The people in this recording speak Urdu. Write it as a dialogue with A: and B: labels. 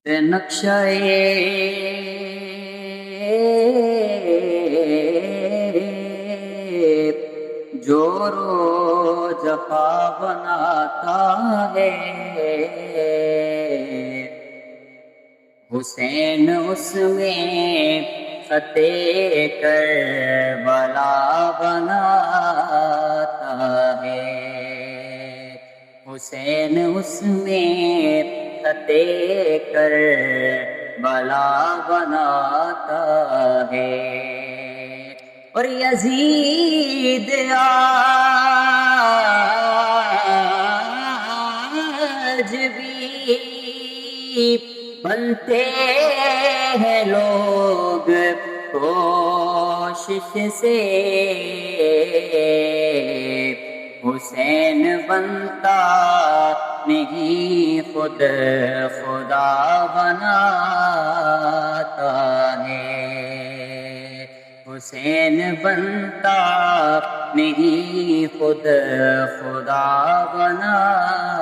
A: نقشہ جو رو جفا بناتا ہے، حسین اس میں خط کربلا بناتا ہے، حسین اس میں خط کربلا بناتا ہے۔ اور یزید آج بھی بنتے ہیں لوگ کوشش سے، حسین بنتا نہیں خود خدا بناتا ہے، حسین بنتا نہیں خود خدا بناتا